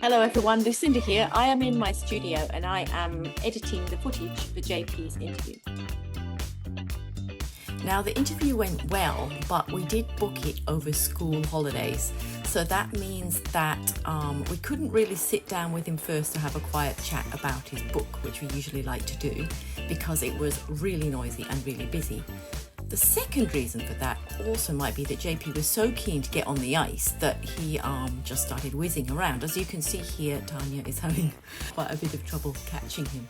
Hello everyone, Lucinda here. I am in my studio and I am editing the footage for JP's interview. Now the interview went well, but we did book it over school holidays. So that means that we couldn't really sit down with him first to have a quiet chat about his book, which we usually like to do, because it was really noisy and really busy. The second reason for that also might be that JP was so keen to get on the ice that he just started whizzing around. As you can see here, Tania is having quite a bit of trouble catching him.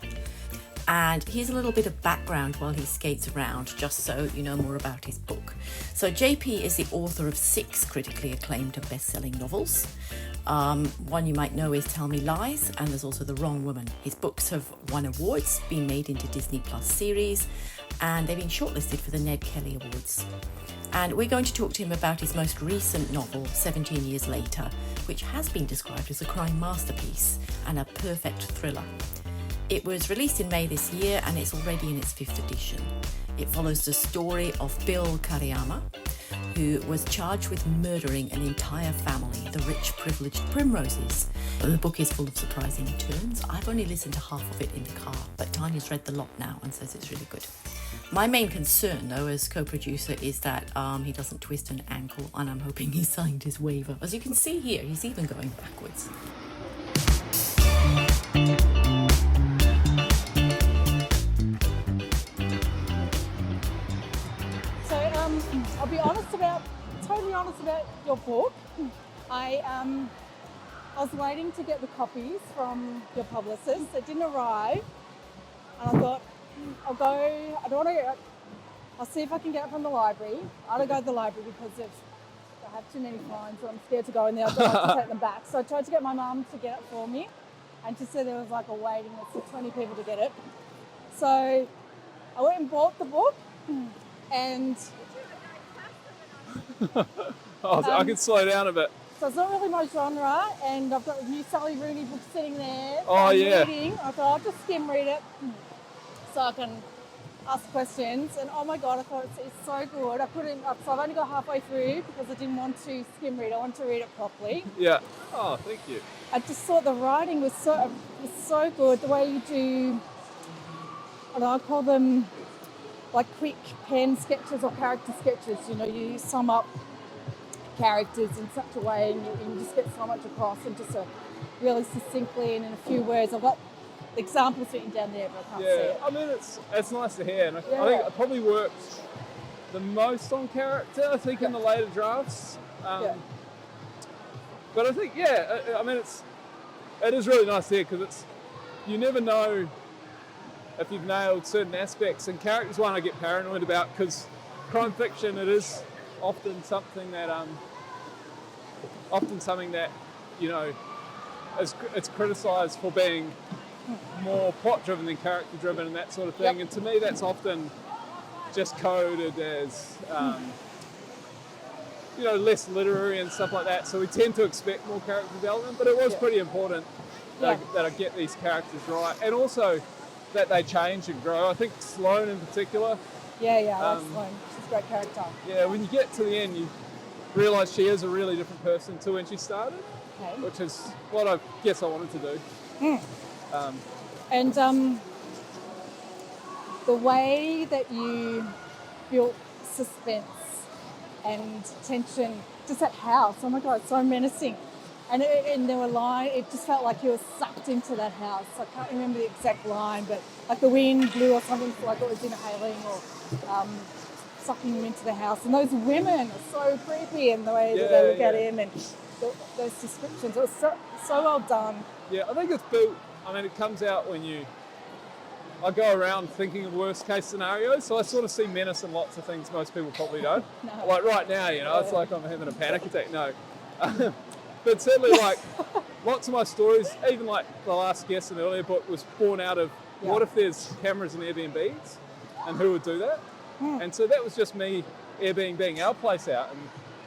And here's a little bit of background while he skates around, just so you know more about his book. So JP is the author of 6 critically acclaimed and best-selling novels. One you might know is Tell Me Lies, and there's also The Wrong Woman. His books have won awards, been made into Disney Plus series, and they've been shortlisted for the Ned Kelly Awards. And we're going to talk to him about his most recent novel, 17 Years Later, which has been described as a crime masterpiece and a perfect thriller. It was released in May this year and it's already in its 5th edition. It follows the story of Bill Kariyama, who was charged with murdering an entire family, the rich, privileged Primroses. The book is full of surprising turns. I've only listened to half of it in the car, but Tanya's read the lot now and says it's really good. My main concern, though, as co-producer, is that he doesn't twist an ankle, and I'm hoping he signed his waiver. As you can see here, he's even going backwards. I'll be totally honest about your book. I was waiting to get the copies from your publicist. It didn't arrive, and I thought I'll see if I can get it from the library. I don't go to the library because I have too many fines, so I'm scared to go in there. I don't like to take them back. So I tried to get my mum to get it for me, and she said there was like a waiting list of 20 people to get it. So I went and bought the book, and I can slow down a bit. So it's not really my genre, and I've got a new Sally Rooney book sitting there. Oh, yeah. Reading. I thought I'll just skim read it so I can ask questions. And oh my God, I thought it's so good. So I've only got halfway through because I didn't want to skim read. I want to read it properly. Yeah. Oh, thank you. I just thought the writing was so good. The way you do, I call them like quick pen sketches or character sketches. You know, you sum up characters in such a way and you just get so much across and just really succinctly and in a few words. I've got the examples written down there, but I can't see it. I mean, it's nice to hear, and I think it probably works the most on character, I think, in the later drafts. But I think, I mean, it is really nice to hear, because you never know if you've nailed certain aspects, and characters one I get paranoid about, because crime fiction, it is often something that you know, it's criticised for being more plot driven than character driven and that sort of thing. And to me, that's often just coded as you know, less literary and stuff like that. So we tend to expect more character development, but it was pretty important that I get these characters right, and also that they change and grow. I think Sloane in particular. I like Sloane. She's a great character. Yeah, when you get to the end, you realise she is a really different person to when she started, which is what I guess I wanted to do. The way that you built suspense and tension, just that house, oh my God, it's so menacing. And there were lines, it just felt like you were sucked into that house. I can't remember the exact line, but like the wind blew or something, like it was inhaling or sucking him into the house. And those women are so creepy in the way that they look at him, and those descriptions. It was so well done. Yeah, I think it's built, I mean, it comes out when I go around thinking of worst case scenarios, so I sort of see menace in lots of things most people probably don't. No. Like right now, you know, it's like I'm having a panic attack. No. But certainly, like, lots of my stories, even like the last guest in the earlier book, was born out of what if there's cameras in Airbnbs, and who would do that? And so that was just me Airbnb-ing our place out and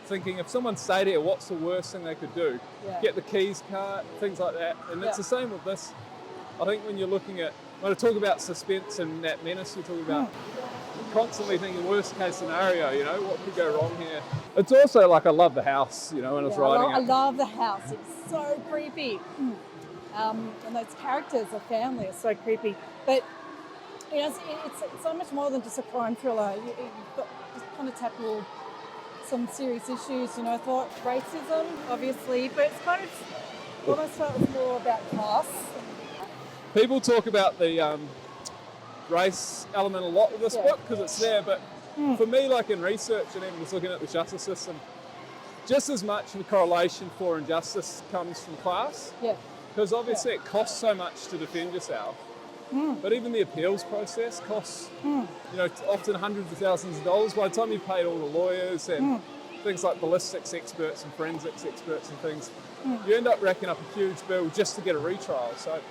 thinking, if someone stayed here, what's the worst thing they could do? Get the keys cut, things like that. And it's the same with this. I think when I talk about suspense and that menace, you're talking about constantly thinking worst case scenario, you know, what could go wrong here? It's also like I love the house, when I was writing I it. love the house. It's so creepy. And those characters, the family, are so creepy. But it's so much more than just a crime thriller. You've got just kind of tackle some serious issues. I thought racism, obviously, but it's kind of almost felt it was more about class. People talk about the race element a lot with this book because it's there, but for me, like in research and even just looking at the justice system, just as much the correlation for injustice comes from class. Yeah. Because obviously it costs so much to defend yourself. But even the appeals process costs, often hundreds of thousands of dollars. By the time you've paid all the lawyers and things like ballistics experts and forensics experts and things, you end up racking up a huge bill just to get a retrial. So,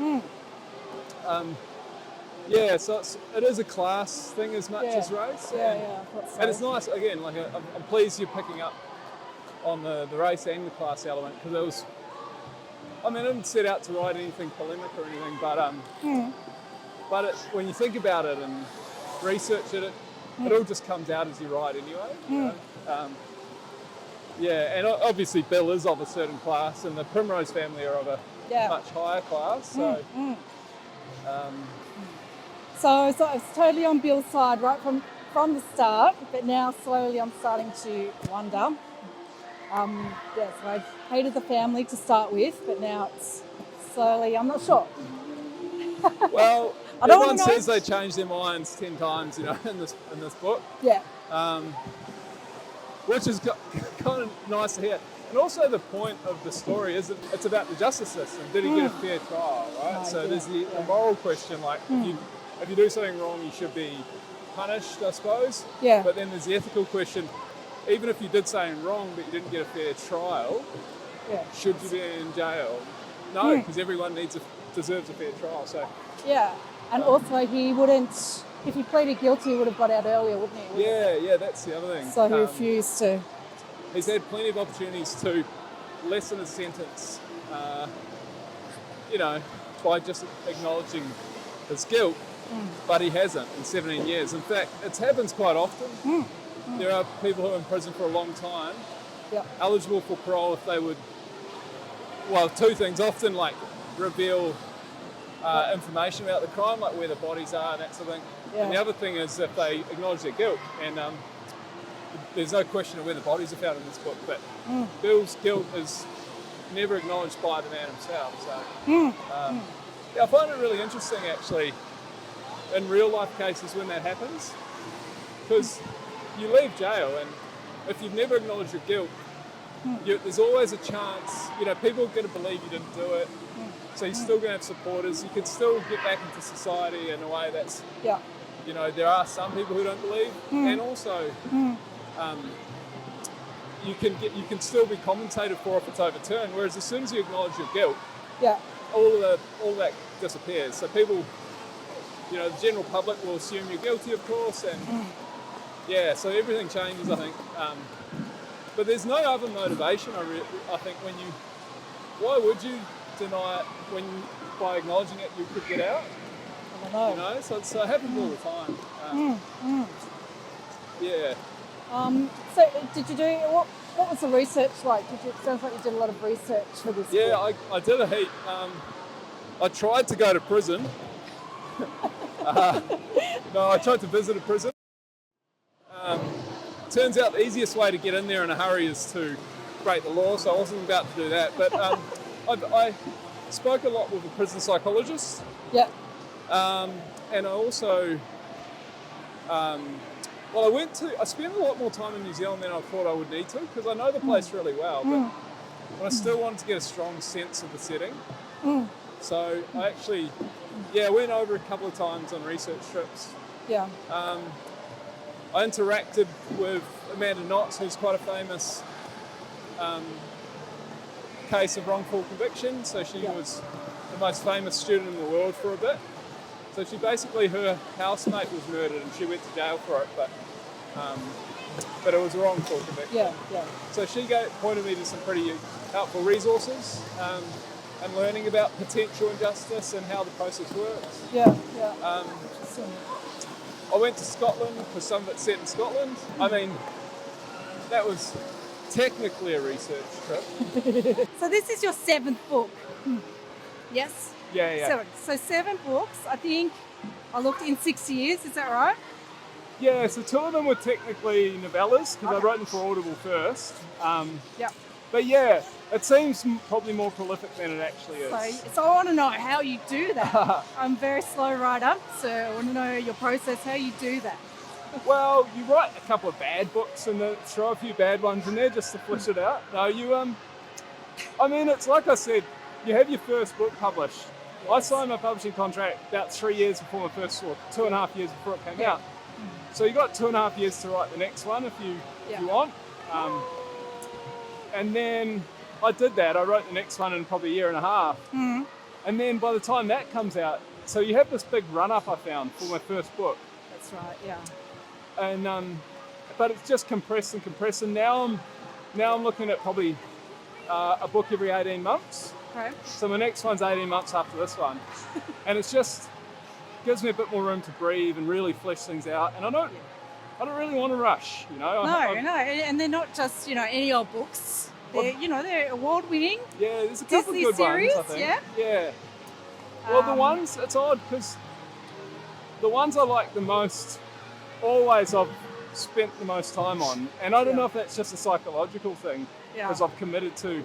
so it is a class thing as much as race. And it's nice, again, like I'm pleased you're picking up on the race and the class element, because it was, I didn't set out to write anything polemic or anything, but when you think about it and research it, it all just comes out as you write anyway. And obviously Bill is of a certain class, and the Primrose family are of a much higher class. So, So it's totally on Bill's side right from the start, but now slowly I'm starting to wonder. So I hated the family to start with, but now it's slowly, I'm not sure. Well, everyone says they change their minds 10 times, in this book. Yeah. Which is kind of nice to hear. And also the point of the story is that it's about the justice system. Did he get a fair trial, right? So there's the moral question, like if you do something wrong, you should be punished, I suppose. Yeah. But then there's the ethical question. Even if you did something wrong but you didn't get a fair trial, should you be in jail? No, because everyone deserves a fair trial. So and also he wouldn't, if he pleaded guilty, he would have got out earlier, wouldn't he? That's the other thing. So he refused to. He's had plenty of opportunities to lessen his sentence, by just acknowledging his guilt, but he hasn't in 17 years. In fact, it happens quite often. There are people who are in prison for a long time, eligible for parole if they would, two things, often like reveal information about the crime, like where the bodies are and that sort of thing. And the other thing is if they acknowledge their guilt. And there's no question of where the bodies are found in this book, but Bill's guilt is never acknowledged by the man himself. So I find it really interesting actually in real life cases when that happens, because you leave jail and if you've never acknowledged your guilt, there's always a chance, people are going to believe you didn't do it, so you're still going to have supporters. You can still get back into society in a way that's, there are some people who don't believe, and also you can still be compensated for if it's overturned, whereas as soon as you acknowledge your guilt, all that disappears. So people, the general public will assume you're guilty, of course, and so everything changes, I think. But there's no other motivation, I think, why would you deny it when by acknowledging it you could get out? I don't know. So it happens all the time. So did you do, what was the research like? It sounds like you did a lot of research for this book. I did a heap. I tried to go to prison. I tried to visit a prison. Turns out the easiest way to get in there in a hurry is to break the law, so I wasn't about to do that. But I spoke a lot with a prison psychologist. And I also, I spent a lot more time in New Zealand than I thought I would need to, because I know the place really well, but I still wanted to get a strong sense of the setting. So I actually, went over a couple of times on research trips. I interacted with Amanda Knotts, who's quite a famous case of wrongful conviction. So she was the most famous student in the world for a bit. So she basically, her housemate was murdered and she went to jail for it, but it was a wrongful conviction. So she pointed me to some pretty helpful resources and learning about potential injustice and how the process works. I went to Scotland because some of it's set in Scotland. I mean, that was technically a research trip. So this is your 7th book. Yes? Yeah. 7. So 7 books, I think I looked in 6 years, is that right? Yeah, so 2 of them were technically novellas because I wrote them for Audible first. Yep. But yeah, it seems probably more prolific than it actually is. So I want to know how you do that. I'm a very slow writer, so I want to know your process, how you do that. Well, you write a couple of bad books and then throw a few bad ones in there just to flesh it out. No, I mean, it's like I said, you have your first book published. Yes. I signed my publishing contract about 3 years before my first book, 2.5 years before it came out. So you got 2.5 years to write the next one if you want. And then I did that. I wrote the next one in probably a year and a half. And then by the time that comes out, so you have this big run-up I found for my first book. That's right, yeah. And but it's just compressed. And now I'm looking at probably a book every 18 months. Okay. So my next one's 18 months after this one. And it's just gives me a bit more room to breathe and really flesh things out. And I don't really want to rush, you know. No, and they're not just, any old books. They're award-winning. Yeah, there's a couple Disney of good series, ones, I think. Yeah. Well, the ones, it's odd because the ones I like the most, always I've spent the most time on. And I don't know if that's just a psychological thing, because I've committed to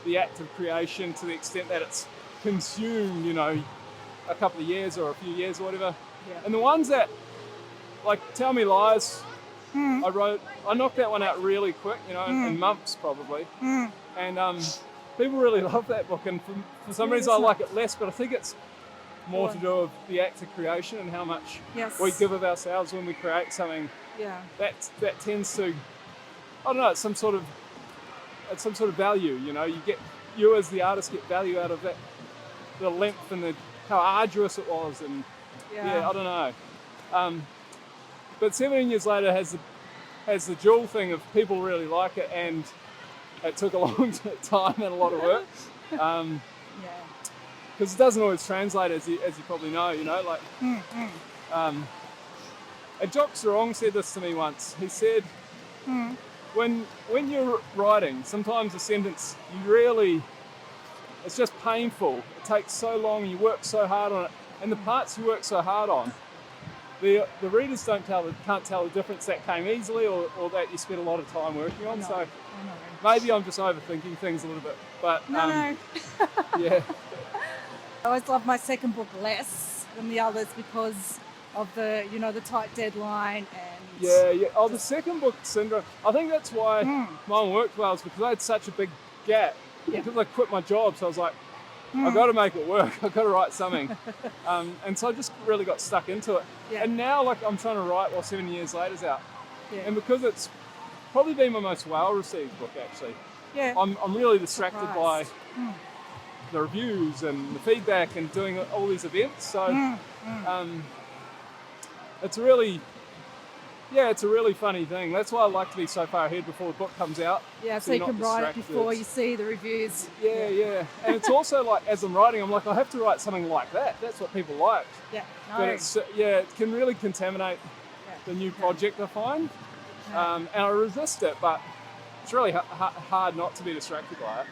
the act of creation to the extent that it's consumed, a couple of years or a few years or whatever. Yeah. And the ones that, like Tell Me Lies, I knocked that one out really quick, in months probably. And people really love that book, and for some reason I like it less, but I think it's more to do with the act of creation and how much we give of ourselves when we create something. Yeah. That tends to, I don't know, it's some sort of value, you as the artist get value out of that, the length and how arduous it was, and I don't know. But 17 years later has the dual thing of people really like it, and it took a long time and a lot of work. Because it doesn't always translate, as you probably know, And Jock Sarong said this to me once. He said, when you're writing, sometimes a sentence, it's just painful. It takes so long, you work so hard on it, and the parts you work so hard on, the readers can't tell the difference that came easily or that you spent a lot of time working on. So maybe I'm just overthinking things a little bit. But no. Yeah. I always love my second book less than the others because of the tight deadline and Oh, the second book syndrome. I think that's why mine worked well, is because I had such a big gap. Because I quit my job, so I was like, I've got to make it work. I've got to write something. And so I just really got stuck into it. And now, I'm trying to write while 7 years later's out. And because it's probably been my most well-received book, actually. I'm really distracted by the reviews and the feedback and doing all these events. So it's a really funny thing. That's why I like to be so far ahead before the book comes out. So you can write it before you see the reviews. Yeah. And it's also like, as I'm writing, I'm like, I have to write something like that. That's what people like. But it can really contaminate the new project, I find. And I resist it, but it's really hard not to be distracted by it.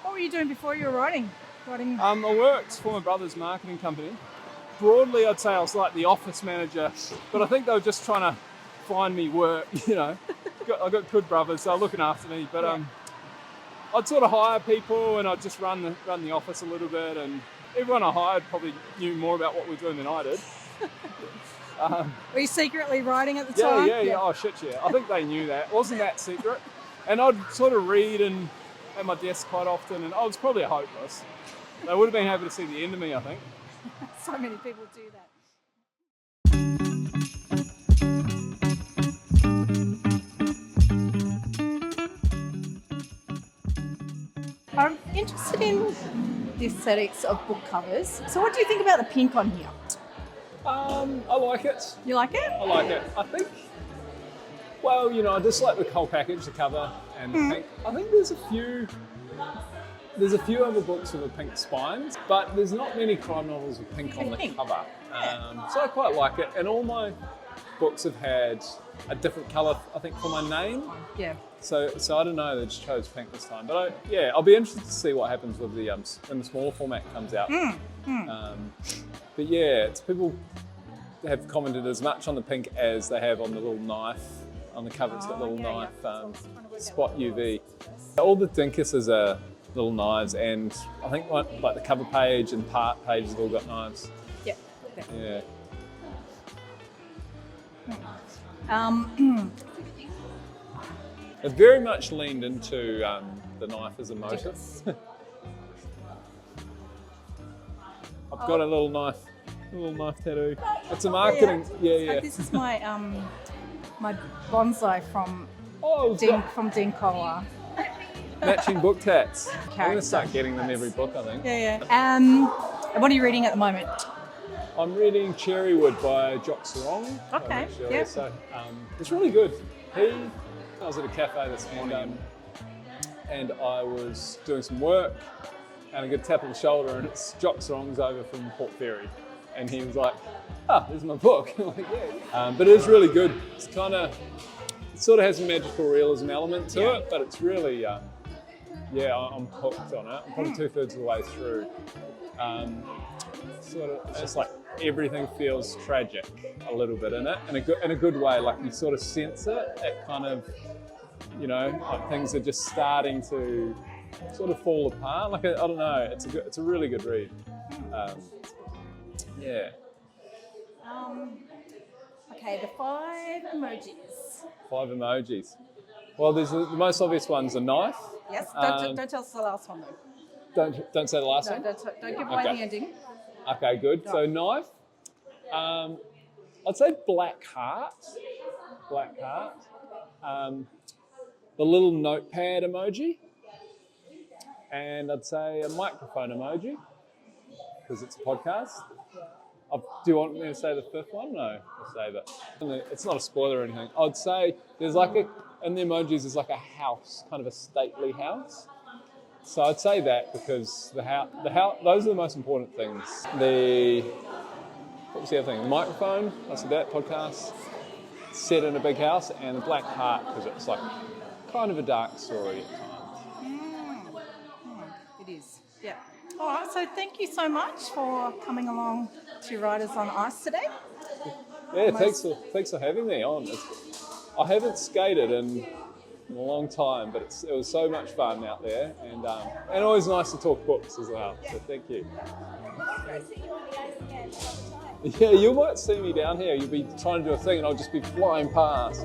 What were you doing before you were writing? I worked for my brother's marketing company. Broadly, I'd say I was like the office manager, but I think they were just trying to find me work, I got good brothers, so they're looking after me, but I'd sort of hire people and I'd just run the office a little bit, and everyone I hired probably knew more about what we were doing than I did. Were you secretly writing at the time? Yeah. Oh, shit, yeah. I think they knew that. It wasn't that secret. And I'd sort of read at my desk quite often, and I was probably hopeless. They would have been able to see the end of me, I think. So many people do that. I'm interested in the aesthetics of book covers. So what do you think about the pink on here? I like it. You like it? I like it. I think, I just like the whole package, the cover and the pink. I think there's a few other books with a pink spines, but there's not many crime novels with pink on the cover. So I quite like it. And all my books have had a different colour, I think, for my name. Yeah. So I don't know, they just chose pink this time. But I'll be interested to see what happens with the when the smaller format comes out. But yeah, people have commented as much on the pink as they have on the little knife on the cover. It's got little knife spot UV. All the dinkuses are little knives, and I think like the cover page and part pages have all got knives. Yeah. Yeah. It very much leaned into the knife as a motive. I've got a little knife tattoo. It's a marketing. Yeah. So this is my my bonsai from Dinkola. Matching book tats. I'm Character. going to start getting them every book, I think. Yeah. And what are you reading at the moment? I'm reading Cherrywood by Jock Sarong. Okay, yeah. So it's really good. I was at a cafe this morning and I was doing some work and I get a tap on the shoulder and it's Jock Sarong's over from Port Fairy. And he was like, there's my book. I'm like, yeah. But it is really good. It's it sort of has a magical realism element to it, but it's really, I'm hooked on it. I'm probably 2/3 of the way through. It's like everything feels tragic a little bit in it, in a good way. Like you sort of sense it. It kind of, like things are just starting to sort of fall apart. Like I don't know. It's a really good read. Yeah. Okay, the 5 emojis. 5 emojis. Well, there's the most obvious one's a knife. Yes. Don't tell us the last one though. Don't say the last one. Don't give away the ending. Okay, good. So knife. I'd say black heart. The little notepad emoji. And I'd say a microphone emoji because it's a podcast. Do you want me to say the 5th one? No, I'll save it. It's not a spoiler or anything. I'd say there's in the emojis there's like a house, kind of a stately house. So I'd say that because the house, those are the most important things. What was the other thing? The microphone, I said that, podcast, set in a big house, and the black heart because it's like kind of a dark story at times. It is, yeah. All right, so thank you so much for coming along to Riders on Ice today. Yeah, thanks for having me on. I haven't skated in a long time, but it was so much fun out there, and always nice to talk books as well. So thank you. Yeah, you might see me down here. You'll be trying to do a thing, and I'll just be flying past,